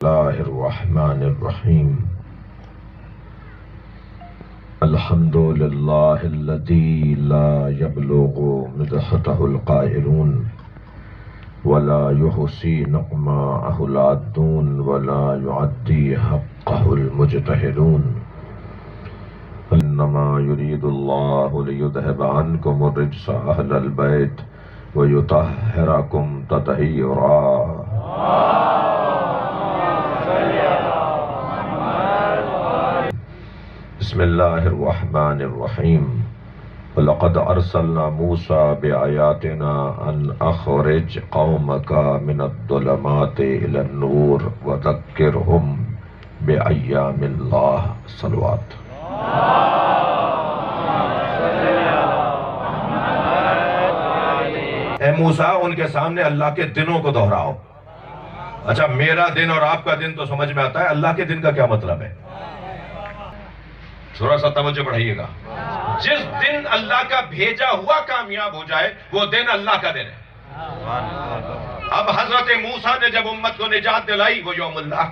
الله الرحمن الرحيم الحمد لله الذي لا يبلغ مدحته القائلون ولا يحصي نقماءه العادون ولا يعدي حقه المجتهدون إنما يريد الله ليذهب عنكم الرجس أهل البيت ويطهركم تطهيرا بسم الله الرحمن الرحيم وَلَقَدْ أَرْسَلْنَا مُوسَى بِآيَاتِنَا أَنْ أَخْرِجْ قَوْمَكَ مِنَ الظُّلُمَاتِ إِلَى النُّورِ وَذَكِّرْهُمْ بِأَيَّامِ اللَّهِ صلوات۔ اے موسیٰ ان کے سامنے اللہ کے دنوں کو دہراؤ۔ اچھا میرا دن اور آپ کا دن تو سمجھ میں آتا ہے، اللہ کے دن کا کیا مطلب ہے؟ تھوڑا سا توجہ بڑھائیے گا۔ جس دن اللہ کا بھیجا ہوا کامیاب ہو جائے وہ دن اللہ کا دن ہے۔ اب حضرت موسیٰ نے جب امت کو نجات دلائی وہ یوم اللہ،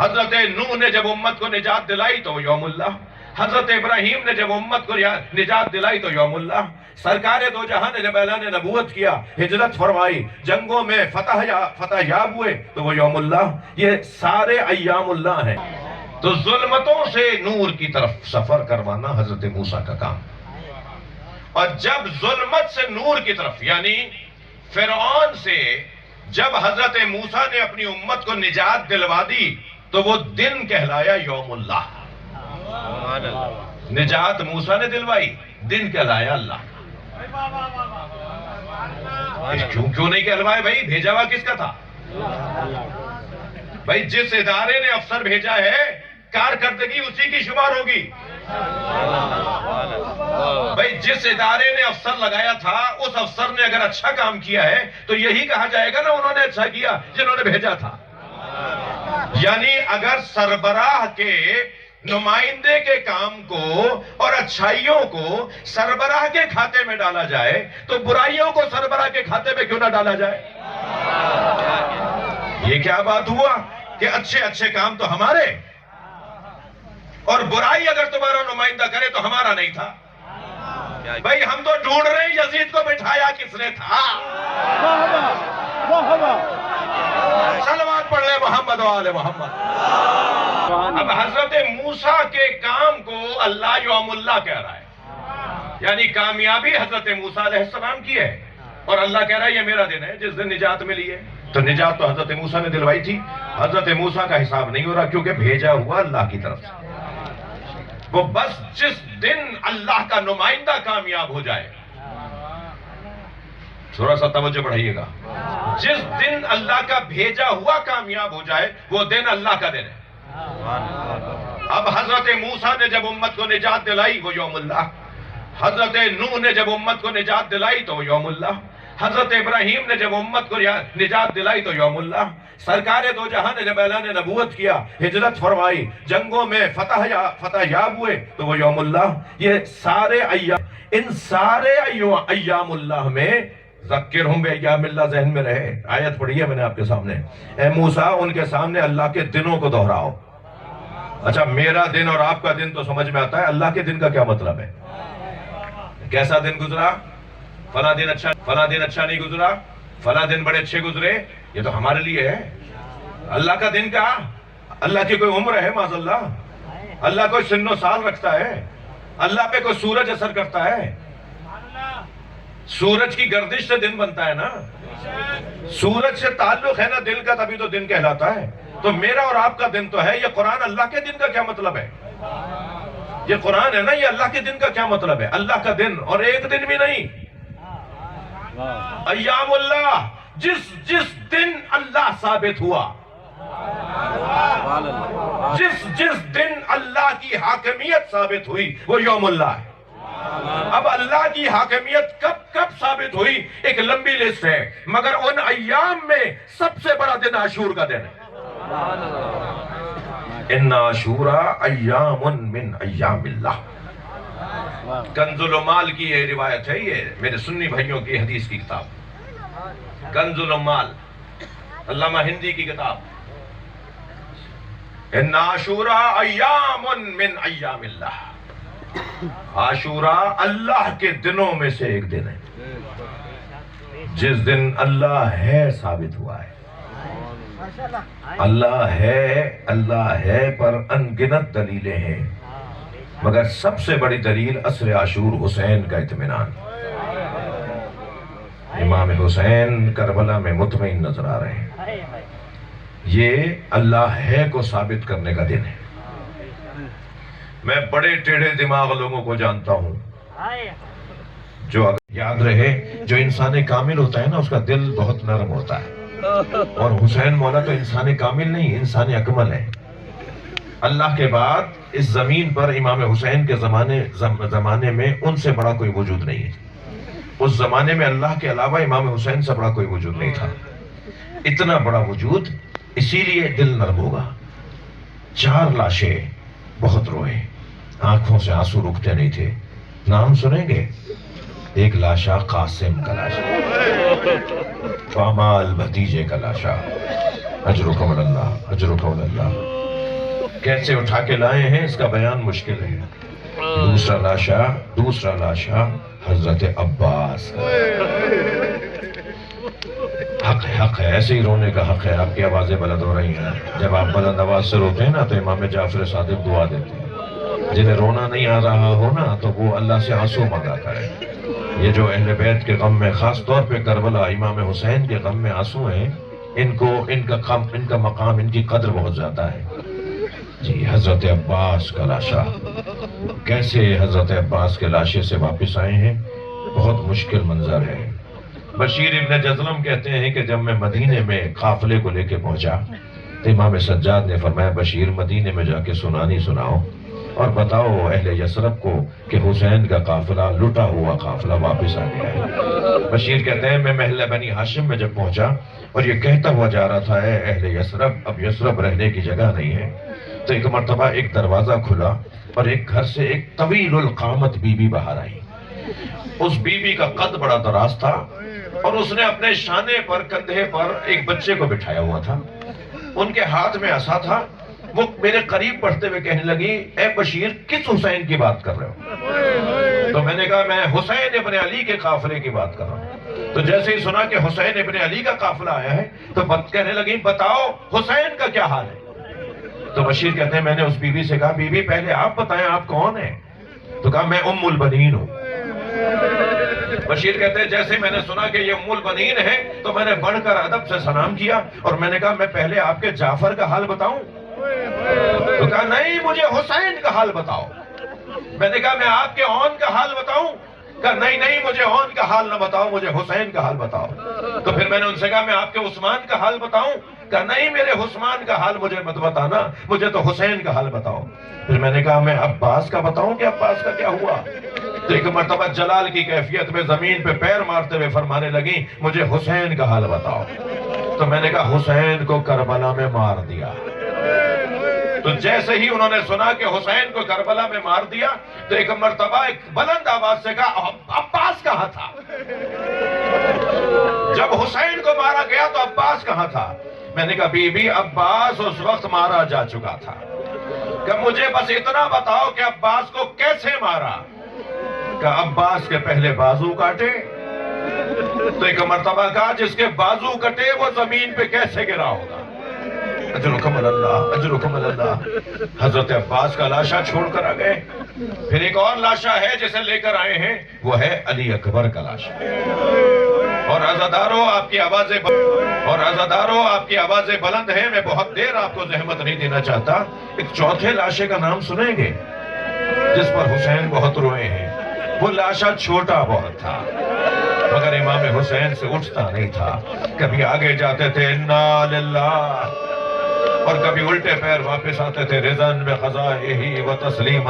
حضرت نوح نے جب امت کو نجات دلائی تو وہ یوم اللہ، حضرت ابراہیم نے جب امت کو نجات دلائی تو یوم اللہ، سرکار دو جہاں نے جب اعلان نبوت کیا، ہجرت فرمائی، جنگوں میں فتح یاب ہوئے تو وہ یوم اللہ۔ یہ سارے ایام اللہ ہیں۔ تو ظلمتوں سے نور کی طرف سفر کروانا حضرت موسیٰ کا کام، اور جب ظلمت سے نور کی طرف یعنی فرعون سے جب حضرت موسیٰ نے اپنی امت کو نجات دلوا دی تو وہ دن کہلایا یوم اللہ۔ نجات موسیٰ نے دلوائی، دن کہلایا اللہ۔ کیوں نہیں کہلوائے بھائی؟ بھیجا ہوا کس کا تھا؟ بھائی جس ادارے نے افسر بھیجا ہے کارکردگی اسی کی شمار ہوگی۔ بھائی جس ادارے نے افسر لگایا تھا اس افسر نے اگر اچھا کام کیا ہے تو یہی کہا جائے گا نا انہوں نے اچھا کیا جنہوں نے بھیجا تھا۔ یعنی اگر سربراہ کے نمائندے کے کام کو اور اچھائیوں کو سربراہ کے کھاتے میں ڈالا جائے تو برائیوں کو سربراہ کے کھاتے میں کیوں نہ ڈالا جائے؟ یہ کیا بات ہوا کہ اچھے کام تو ہمارے اور برائی اگر تمہارا نمائندہ کرے تو ہمارا نہیں تھا۔ بھائی ہم تو ڈھونڈ رہے ہیں یزید کو بٹھایا کس نے تھا؟ صلوات پڑھ لے محمد و آل محمد۔ اب حضرت موسیٰ کے کام کو اللہ یوم اللہ کہہ رہا ہے، یعنی کامیابی حضرت موسیٰ علیہ السلام کی ہے، اور اللہ کہہ رہا ہے یہ میرا دن ہے جس دن نجات ملی ہے۔ تو نجات تو حضرت موسیٰ نے دلوائی تھی، حضرت موسیٰ کا حساب نہیں ہو رہا کیونکہ بھیجا ہوا اللہ کی طرف سے۔ وہ بس جس دن اللہ کا نمائندہ کامیاب ہو جائے، تھوڑا سا توجہ بڑھائیے گا، جس دن اللہ کا بھیجا ہوا کامیاب ہو جائے وہ دن اللہ کا دن ہے۔ اب حضرت موسیٰ نے جب امت کو نجات دلائی وہ یوم اللہ، حضرت نوح نے جب امت کو نجات دلائی تو وہ یوم اللہ، حضرت ابراہیم نے جب امت کو نجات دلائی تو یوم اللہ، سرکار دو جہاں نے جب اعلان نبوت کیا، ہجرت فرمائی، جنگوں میں فتح یاب ہوئے تو وہ یوم اللہ۔ یہ سارے ایام، ان سارے ایام اللہ میں ذکرہم بایام اللہ ذہن میں رہے۔ آیت پڑھی ہے میں نے آپ کے سامنے، اے موسیٰ ان کے سامنے اللہ کے دنوں کو دہراؤ۔ اچھا میرا دن اور آپ کا دن تو سمجھ میں آتا ہے، اللہ کے دن کا کیا مطلب ہے؟ کیسا دن گزرا؟ فلاں دن اچھا نہیں گزرا، فلاں دن بڑے اچھے گزرے، یہ تو ہمارے لیے ہے۔ اللہ کا دن کا، اللہ کی کوئی عمر ہے معاذ اللہ؟ اللہ کوئی سن و سال رکھتا ہے؟ اللہ پہ کوئی سورج اثر کرتا ہے؟ سورج کی گردش سے دن بنتا ہے نا، سورج سے تعلق ہے نا دل کا، تبھی تو دن کہلاتا ہے۔ تو میرا اور آپ کا دن تو ہے، یہ قرآن اللہ کے دن کا کیا مطلب ہے؟ یہ قرآن ہے نا، یہ اللہ کے دن کا کیا مطلب ہے؟ اللہ کا دن، اور ایک دن بھی نہیں، ایام اللہ، جس دن اللہ ثابت ہوا، جس دن اللہ کی حاکمیت ثابت ہوئی وہ یوم اللہ ہے۔ اب اللہ کی حاکمیت کب ثابت ہوئی؟ ایک لمبی لسٹ ہے، مگر ان ایام میں سب سے بڑا دن عاشور کا دن ہے۔ ان عاشورا ایام من ایام اللہ۔ کنز العمال کی یہ روایت ہے، یہ میرے سنی بھائیوں کی حدیث کی کتاب کنز العمال، علامہ ہندی کی کتاب۔ ان عاشورا ایام من ایام اللہ، عاشورا اللہ کے دنوں میں سے ایک دن ہے جس دن اللہ ہے ثابت ہوا ہے۔ اللہ ہے پر انگنت دلیلیں ہیں، مگر سب سے بڑی دلیل عصر عاشور حسین کا اطمینان۔ امام حسین کربلا میں مطمئن نظر آ رہے ہیں، یہ اللہ ہے کو ثابت کرنے کا دن ہے۔ میں بڑے ٹیڑھے دماغ لوگوں کو جانتا ہوں جو یاد رہے، جو انسان کامل ہوتا ہے نا اس کا دل بہت نرم ہوتا ہے، اور حسین مولا تو انسان کامل نہیں، انسان اکمل ہے۔ اللہ کے بعد اس زمین پر امام حسین کے زمانے میں ان سے بڑا کوئی وجود نہیں ہے۔ اس زمانے میں اللہ کے علاوہ امام حسین سے بڑا کوئی وجود نہیں تھا، اتنا بڑا وجود، اسی لیے دل نرم ہوگا۔ 4 لاشیں، بہت روئے، آنکھوں سے آنسو رکتے نہیں تھے۔ نام سنیں گے؟ ایک لاشا قاسم کا لاشا، پامال بھتیجے کا لاشا، اجرکم اللہ، اجرکم اللہ۔ کیسے اٹھا کے لائے ہیں اس کا بیان مشکل ہے۔ دوسرا لاشا حضرت عباس کا۔ حق ہے، ایسے ہی رونے کا حق ہے۔ آپ کی آوازیں بلند ہو رہی ہیں، جب آپ بلند آواز سے روتے ہیں نا تو امام جعفر صادق دعا دیتے ہیں، جنہیں رونا نہیں آ رہا ہو نا تو وہ اللہ سے آنسو مانگا کریں۔ یہ جو اہل بیت کے غم میں، خاص طور پہ کربلا امام حسین کے غم میں آنسو ہیں، ان کا مقام، ان کی قدر بہت زیادہ ہے۔ جی، حضرت عباس کا لاشا، کیسے حضرت عباس کے لاشے سے واپس آئے ہیں، بہت مشکل منظر ہے۔ بشیر ابن جزلم کہتے ہیں کہ جب میں مدینے میں قافلے کو لے کے پہنچا تو امام سجاد نے فرمایا بشیر مدینے میں جا کے سنانی سناؤ اور بتاؤ اہل یثرب کو کہ حسین کا قافلہ، لٹا ہوا قافلہ واپس آ گیا ہے۔ بشیر کہتے ہیں میں محلہ بنی ہاشم میں جب پہنچا اور یہ کہتا ہوا جا رہا تھا اے اہل یثرب، اب یثرب رہنے کی جگہ نہیں ہے، تو ایک مرتبہ ایک دروازہ کھلا اور ایک گھر سے ایک طویل القامت بی بی باہر آئی۔ اس بی بی کا قد بڑا دراز تھا اور اس نے اپنے شانے پر، کندھے پر ایک بچے کو بٹھایا ہوا تھا، ان کے ہاتھ میں عصا تھا۔ وہ میرے قریب بڑھتے ہوئے کہنے لگی اے بشیر کس حسین کی بات کر رہے ہو؟ تو میں نے کہا میں حسین ابن علی کے قافلے کی بات کر رہا ہوں۔ تو جیسے ہی سنا کہ حسین ابن علی کا قافلہ آیا ہے تو کہنے لگی بتاؤ حسین کا کیا حال ہے؟ تو بشیر کہتے ہیں میں نے اس بی بی سے کہا بی بی پہلے آپ بتائیں آپ کون ہیں؟ تو کہا میں ام البنین ہوں۔ بشیر کہتے ہیں جیسے میں نے سنا کہ یہ ام البنین ہے تو میں نے بڑھ کر ادب سے سلام کیا اور میں نے کہا میں پہلے آپ کے جعفر کا حال بتاؤں؟ تو کہا نہیں مجھے حسین کا حال بتاؤ۔ میں نے کہا میں آپ کے اون کا حال بتاؤں؟ کہا نہیں مجھے اون کا حال نہ بتاؤ، مجھے حسین کا حال بتاؤ۔ تو پھر میں نے ان سے کہا میں آپ کے عثمان کا حال بتاؤں؟ کہا نہیں میرے عثمان کا حال مجھے مت بتانا، مجھے تو حسین کا حال بتاؤ۔ پھر میں نے کہا میں عباس کا بتاؤں کہ عباس کا کیا ہوا؟ تو ایک مرتبہ جلال کی کیفیت میں زمین پہ پیر مارتے ہوئے فرمانے لگی مجھے حسین کا حال بتاؤ۔ تو میں نے کہا حسین کو کربلا میں مار دیا۔ تو جیسے ہی انہوں نے سنا کہ حسین کو کربلا میں مار دیا تو ایک مرتبہ ایک بلند آواز سے کہا عباس کہاں تھا؟ جب حسین کو مارا گیا تو عباس کہاں تھا؟ میں نے کہا بی بی عباس اس وقت مارا جا چکا تھا، کہ مجھے بس اتنا بتاؤ کہ عباس کو کیسے مارا؟ کہ عباس کے پہلے بازو کاٹے، تو ایک مرتبہ کہا جس کے بازو کٹے وہ زمین پہ کیسے گرا ہوگا؟ اجرکم اللہ، اجرکم اللہ۔ حضرت عباس کا لاشا چھوڑ کر آ گئے۔ پھر ایک اور لاشا ہے جسے لے کر آئے ہیں، وہ ہے علی اکبر کا لاشا۔ اور عزاداروں آپ کی آوازیں بلند ہیں، میں بہت دیر آپ کو زحمت نہیں دینا چاہتا۔ ایک چوتھے لاشے کا نام سنیں گے جس پر حسین بہت روئے ہیں؟ وہ لاشا چھوٹا بہت تھا مگر امام حسین سے اٹھتا نہیں تھا، کبھی آگے جاتے تھے انا للہ اور کبھی الٹے پیر واپس آتے تھے رضا بقضائہ و تسلیم